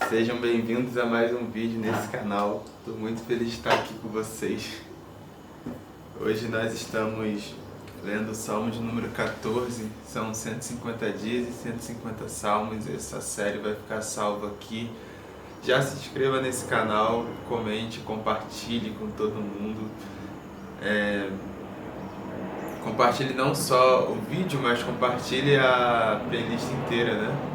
Sejam bem-vindos a mais um vídeo nesse canal. Estou muito feliz de estar aqui com vocês. Hoje nós estamos lendo o Salmo de número 14. São 150 dias e 150 salmos. Essa série vai ficar salva aqui. Já se inscreva nesse canal, comente, compartilhe com todo mundo. Compartilhe não só o vídeo, mas compartilhe a playlist inteira, né?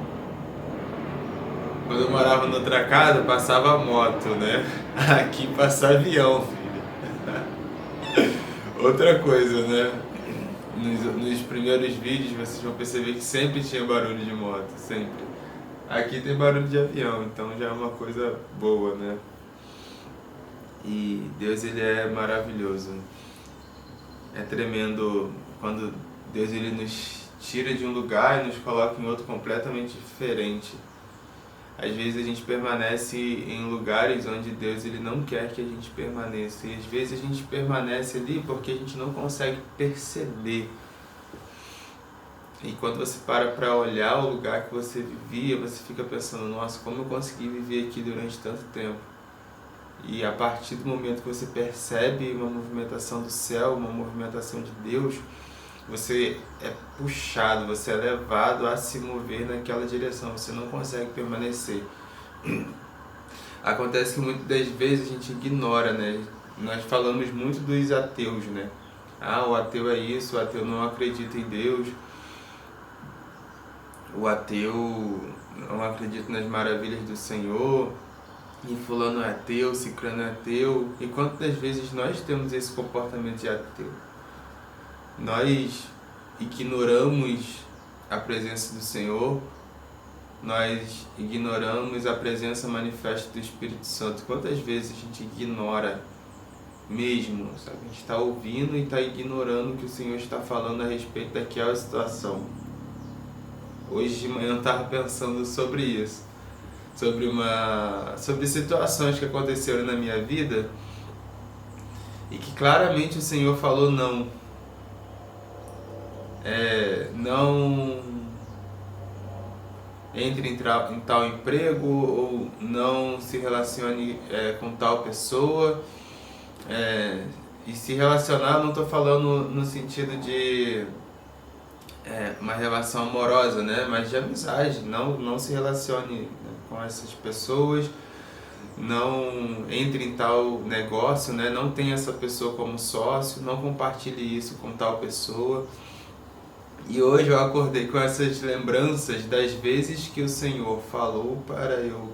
Quando eu morava na outra casa, passava moto, né? Aqui passa avião, filho. Outra coisa, né? Nos primeiros vídeos vocês vão perceber que sempre tinha barulho de moto, sempre. Aqui tem barulho de avião, então já é uma coisa boa, né? E Deus, ele é maravilhoso. É tremendo quando Deus, ele nos tira de um lugar e nos coloca em outro completamente diferente. Às vezes a gente permanece em lugares onde Deus, ele não quer que a gente permaneça. E às vezes a gente permanece ali porque a gente não consegue perceber. E quando você para olhar o lugar que você vivia, você fica pensando, nossa, como eu consegui viver aqui durante tanto tempo? E a partir do momento que você percebe uma movimentação do céu, uma movimentação de Deus, você é puxado, você é levado a se mover naquela direção, você não consegue permanecer. Acontece que muitas das vezes a gente ignora, né? Nós falamos muito dos ateus, né? Ah, o ateu é isso, o ateu não acredita em Deus, o ateu não acredita nas maravilhas do Senhor, e fulano é ateu, ciclano é ateu. E quantas vezes nós temos esse comportamento de ateu? Nós ignoramos a presença do Senhor, nós ignoramos a presença manifesta do Espírito Santo. Quantas vezes a gente ignora mesmo, sabe? A gente está ouvindo e está ignorando o que o Senhor está falando a respeito daquela situação. Hoje de manhã eu estava pensando sobre isso, sobre situações que aconteceram na minha vida e que claramente o Senhor falou não. Não entre em tal emprego, ou não se relacione com tal pessoa. E se relacionar, não estou falando no sentido de uma relação amorosa, né? Mas de amizade. Não se relacione, né, com essas pessoas, não entre em tal negócio, né? Não tenha essa pessoa como sócio, não compartilhe isso com tal pessoa. E hoje eu acordei com essas lembranças das vezes que o Senhor falou para eu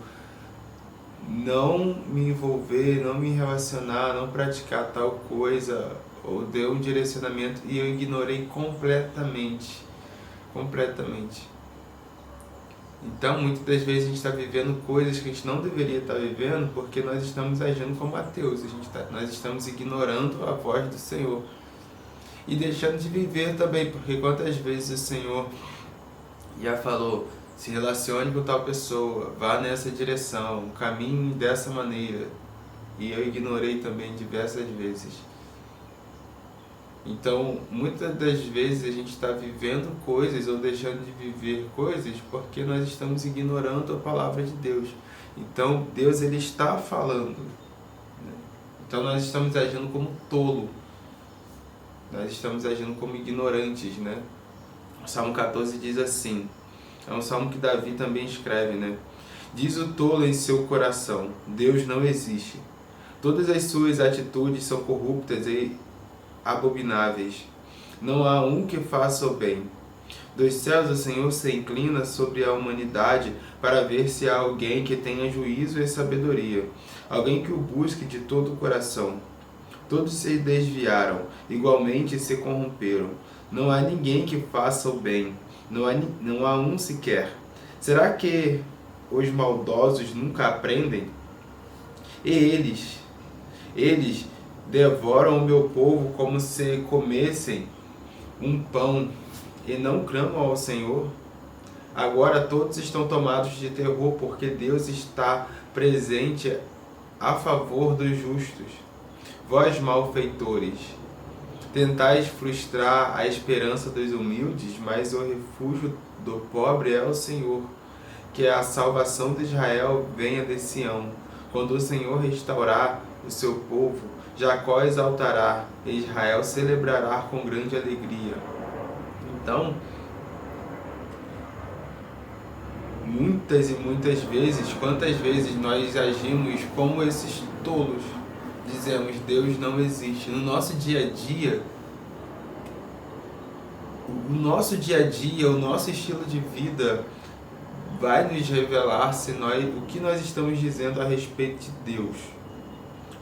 não me envolver, não me relacionar, não praticar tal coisa, ou deu um direcionamento e eu ignorei completamente. Então, muitas das vezes a gente está vivendo coisas que a gente não deveria estar vivendo porque nós estamos agindo como ateus, nós estamos ignorando a voz do Senhor. E deixando de viver também, porque quantas vezes o Senhor já falou, se relacione com tal pessoa, vá nessa direção, caminhe dessa maneira, e eu ignorei também diversas vezes. Então, muitas das vezes a gente está vivendo coisas ou deixando de viver coisas porque nós estamos ignorando a palavra de Deus. Então, Deus, ele está falando, né? Então nós estamos agindo como tolo. Nós estamos agindo como ignorantes, né? O Salmo 14 diz assim, é um salmo que Davi também escreve, né? Diz o tolo em seu coração, Deus não existe. Todas as suas atitudes são corruptas e abomináveis. Não há um que faça o bem. Dos céus o Senhor se inclina sobre a humanidade para ver se há alguém que tenha juízo e sabedoria, alguém que o busque de todo o coração. Todos se desviaram, igualmente se corromperam. Não há ninguém que faça o bem, não há um sequer. Será que os maldosos nunca aprendem? E eles devoram o meu povo como se comessem um pão e não clamam ao Senhor. Agora todos estão tomados de terror porque Deus está presente a favor dos justos. Vós, malfeitores, tentais frustrar a esperança dos humildes, mas o refúgio do pobre é o Senhor. que a salvação de Israel venha de Sião. Quando o Senhor restaurar o seu povo, Jacó exaltará, e Israel celebrará com grande alegria. Então, muitas e muitas vezes, quantas vezes nós agimos como esses tolos, dizemos Deus não existe. No nosso dia a dia, o nosso estilo de vida vai nos revelar o que nós estamos dizendo a respeito de Deus.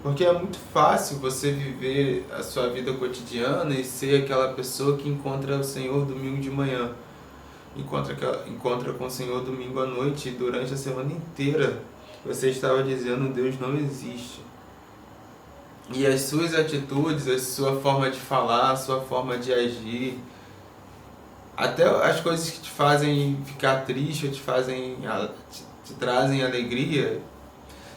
Porque é muito fácil você viver a sua vida cotidiana e ser aquela pessoa que encontra o Senhor domingo de manhã, encontra com o Senhor domingo à noite, e durante a semana inteira você estava dizendo Deus não existe. E as suas atitudes, a sua forma de falar, a sua forma de agir, até as coisas que te fazem ficar triste ou te trazem alegria,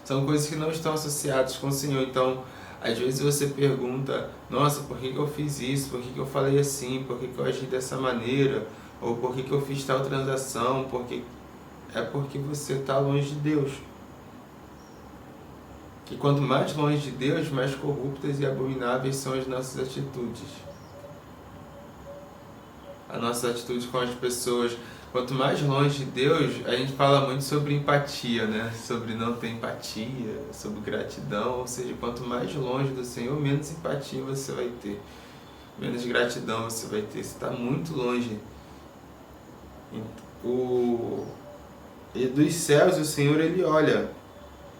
são coisas que não estão associadas com o Senhor. Então, às vezes você pergunta, nossa, por que eu fiz isso? Por que eu falei assim? Por que eu agi dessa maneira? Ou por que eu fiz tal transação? É porque você está longe de Deus. E quanto mais longe de Deus, mais corruptas e abomináveis são as nossas atitudes. A nossa atitude com as pessoas. Quanto mais longe de Deus, a gente fala muito sobre empatia, né? Sobre não ter empatia, sobre gratidão. Ou seja, quanto mais longe do Senhor, menos empatia você vai ter. Menos gratidão você vai ter. Você está muito longe. E dos céus, o Senhor, Ele olha.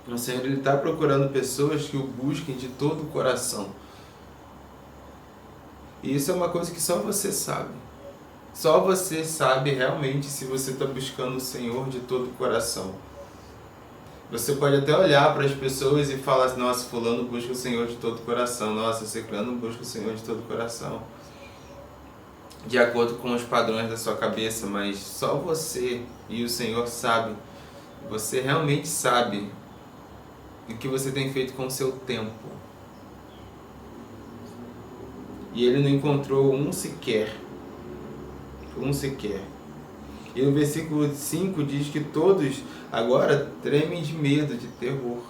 O Senhor, Ele está procurando pessoas que o busquem de todo o coração. E isso é uma coisa que só você sabe. Só você sabe realmente se você está buscando o Senhor de todo o coração. Você pode até olhar para as pessoas e falar assim, nossa, fulano busca o Senhor de todo o coração, nossa, ciclano busca o Senhor de todo o coração. De acordo com os padrões da sua cabeça, mas só você e o Senhor sabe. Você realmente sabe o que você tem feito com o seu tempo. E Ele não encontrou um sequer. E o versículo 5 diz que todos agora tremem de medo, de terror.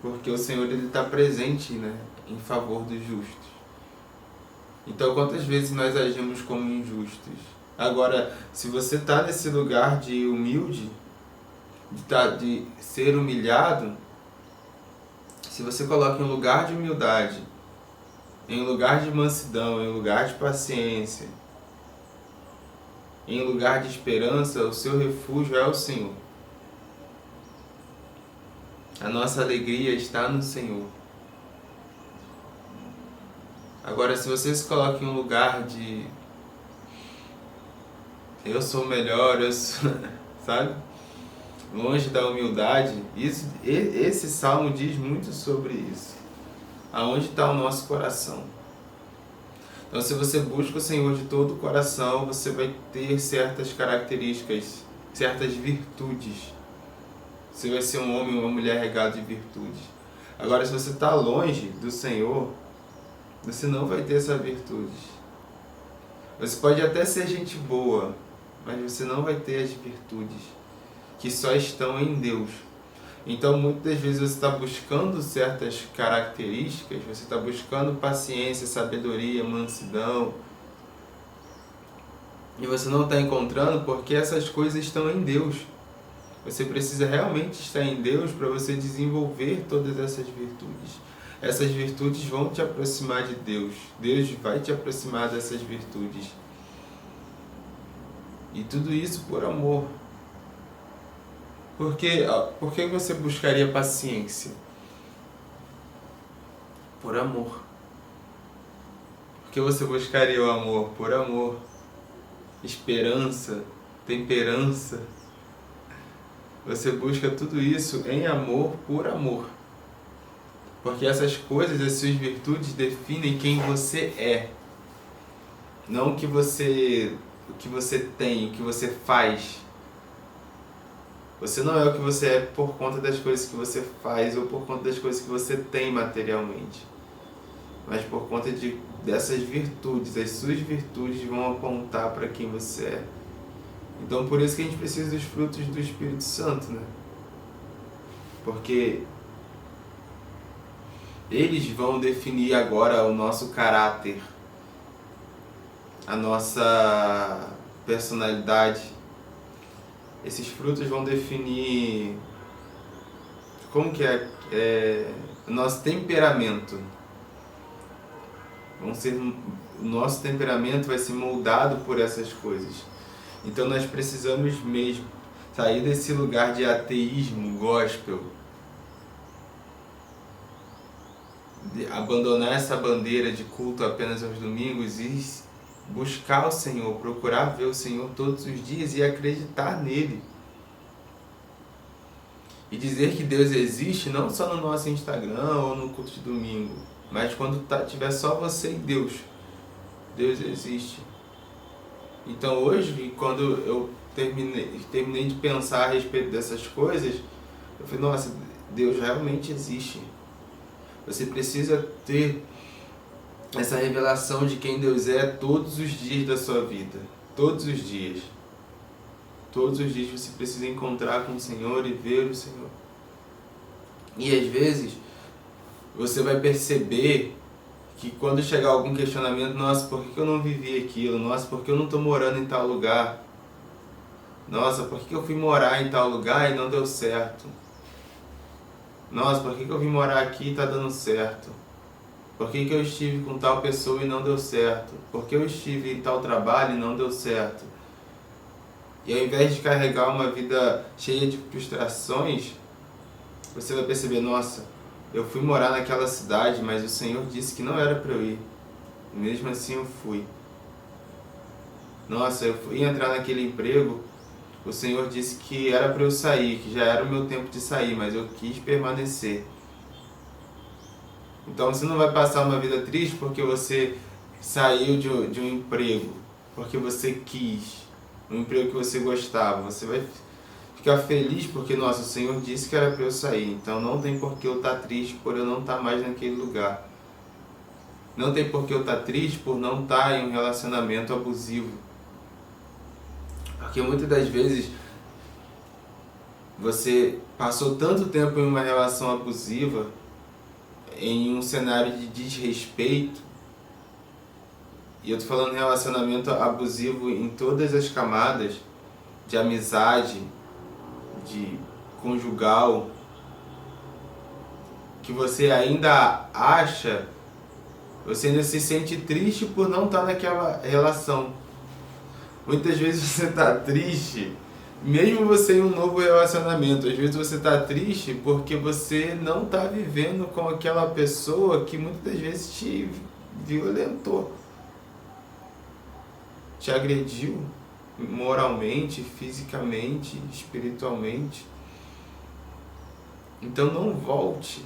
Porque o Senhor está presente, né, em favor dos justos. Então, quantas vezes nós agimos como injustos? Agora, se você está nesse lugar de humilde, de ser humilhado, se você coloca em um lugar de humildade, em um lugar de mansidão, em um lugar de paciência, em um lugar de esperança, o seu refúgio é o Senhor. A nossa alegria está no Senhor. Agora, se você se coloca em um lugar de eu sou melhor, sabe? Longe da humildade, esse salmo diz muito sobre isso. Aonde está o nosso coração? Então, se você busca o Senhor de todo o coração, você vai ter certas características, certas virtudes. Você vai ser um homem ou uma mulher regado de virtudes. Agora, se você está longe do Senhor, você não vai ter essa virtude. Você pode até ser gente boa, mas você não vai ter as virtudes que só estão em Deus. Então, muitas vezes você está buscando certas características, você está buscando paciência, sabedoria, mansidão, e você não está encontrando porque essas coisas estão em Deus. Você precisa realmente estar em Deus para você desenvolver todas essas virtudes. Essas virtudes vão te aproximar de Deus. Deus vai te aproximar dessas virtudes. E tudo isso por amor. Por que você buscaria paciência? Por amor. Por que você buscaria o amor? Por amor. Esperança, temperança. Você busca tudo isso em amor, por amor. Porque essas coisas, as suas virtudes definem quem você é. Não o que você tem, o que você faz. Você não é o que você é por conta das coisas que você faz ou por conta das coisas que você tem materialmente. mas por conta dessas virtudes. As suas virtudes vão apontar para quem você é. Então por isso que a gente precisa dos frutos do Espírito Santo, né? Porque eles vão definir agora o nosso caráter, a nossa personalidade. Esses frutos vão definir como que é o nosso temperamento. O nosso temperamento vai ser moldado por essas coisas. Então nós precisamos mesmo sair desse lugar de ateísmo gospel, de abandonar essa bandeira de culto apenas aos domingos e buscar o Senhor, procurar ver o Senhor todos os dias e acreditar nele. E dizer que Deus existe não só no nosso Instagram ou no culto de domingo, mas quando tiver só você e Deus. Deus existe. Então hoje, quando eu terminei de pensar a respeito dessas coisas, eu falei, nossa, Deus realmente existe. Você precisa ter essa revelação de quem Deus é todos os dias da sua vida. Todos os dias. Todos os dias você precisa encontrar com o Senhor e ver o Senhor. E às vezes você vai perceber que quando chegar algum questionamento, nossa, por que eu não vivi aquilo? Nossa, por que eu não estou morando em tal lugar? Nossa, por que eu fui morar em tal lugar e não deu certo? Nossa, por que eu vim morar aqui e está dando certo? Por que eu estive com tal pessoa e não deu certo? Por que eu estive em tal trabalho e não deu certo? E ao invés de carregar uma vida cheia de frustrações, você vai perceber, nossa, eu fui morar naquela cidade, mas o Senhor disse que não era para eu ir. E mesmo assim eu fui. Nossa, eu fui entrar naquele emprego, o Senhor disse que era para eu sair, que já era o meu tempo de sair, mas eu quis permanecer. Então você não vai passar uma vida triste porque você saiu de um emprego, porque você quis, um emprego que você gostava. Você vai ficar feliz porque, nossa, o Senhor disse que era para eu sair, então não tem por que eu estar triste por eu não estar mais naquele lugar. Não tem por que eu estar triste por não estar em um relacionamento abusivo. Porque muitas das vezes você passou tanto tempo em uma relação abusiva, em um cenário de desrespeito, e eu tô falando relacionamento abusivo em todas as camadas, de amizade, de conjugal, que você ainda acha, você ainda se sente triste por não estar naquela relação. Muitas vezes você está triste, mesmo você em um novo relacionamento, às vezes você está triste porque você não está vivendo com aquela pessoa que muitas das vezes te violentou, te agrediu moralmente, fisicamente, espiritualmente. Então não volte.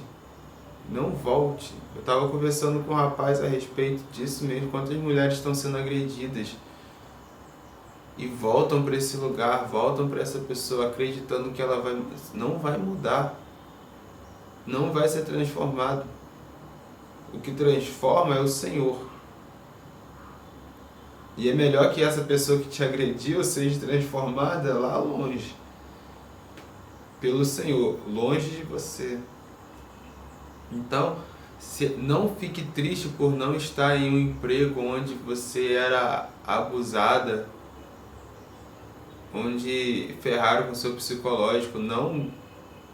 Não volte. Eu estava conversando com um rapaz a respeito disso mesmo, quantas mulheres estão sendo agredidas e voltam para esse lugar, voltam para essa pessoa acreditando que ela não vai mudar, não vai ser transformado. O que transforma é o Senhor. E é melhor que essa pessoa que te agrediu seja transformada lá longe, pelo Senhor, longe de você. Então, não fique triste por não estar em um emprego onde você era abusada, onde ferraram com o seu psicológico. Não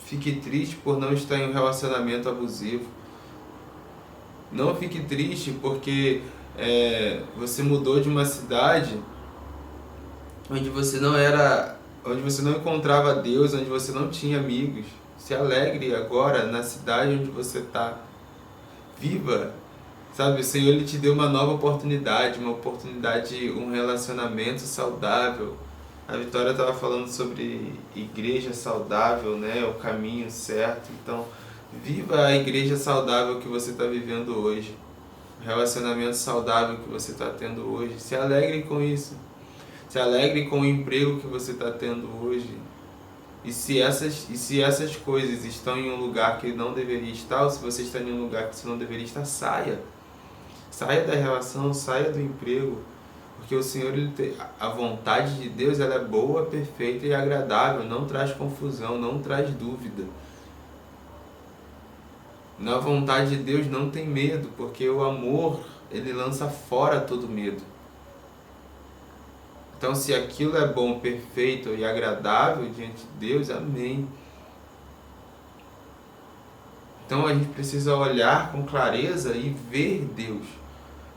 fique triste por não estar em um relacionamento abusivo. Não fique triste porque você mudou de uma cidade onde você não encontrava Deus, onde você não tinha amigos. Se alegre agora na cidade onde você está. Viva, sabe? O Senhor ele te deu uma nova oportunidade, um relacionamento saudável. A Vitória estava falando sobre igreja saudável, né? O caminho certo. Então, viva a igreja saudável que você está vivendo hoje. O relacionamento saudável que você está tendo hoje. Se alegre com isso. Se alegre com o emprego que você está tendo hoje. E se essas coisas estão em um lugar que não deveria estar, ou se você está em um lugar que você não deveria estar, saia. Saia da relação, saia do emprego, porque o Senhor, a vontade de Deus, ela é boa, perfeita e agradável, não traz confusão, não traz dúvida. Na vontade de Deus não tem medo, porque o amor, ele lança fora todo medo. Então, se aquilo é bom, perfeito e agradável diante de Deus, amém. Então, a gente precisa olhar com clareza e ver Deus.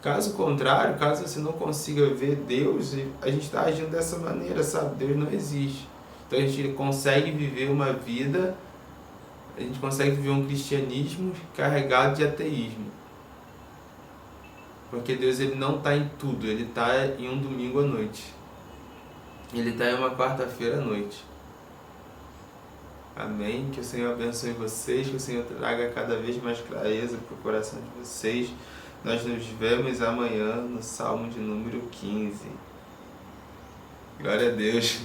Caso contrário, caso você não consiga ver Deus, a gente está agindo dessa maneira, sabe? Deus não existe. Então, a gente consegue viver uma vida, a gente consegue viver um cristianismo carregado de ateísmo. Porque Deus, ele não está em tudo, ele está em um domingo à noite. Ele está em uma quarta-feira à noite. Amém? Que o Senhor abençoe vocês, que o Senhor traga cada vez mais clareza para o coração de vocês. Nós nos vemos amanhã no Salmo de número 15. Glória a Deus.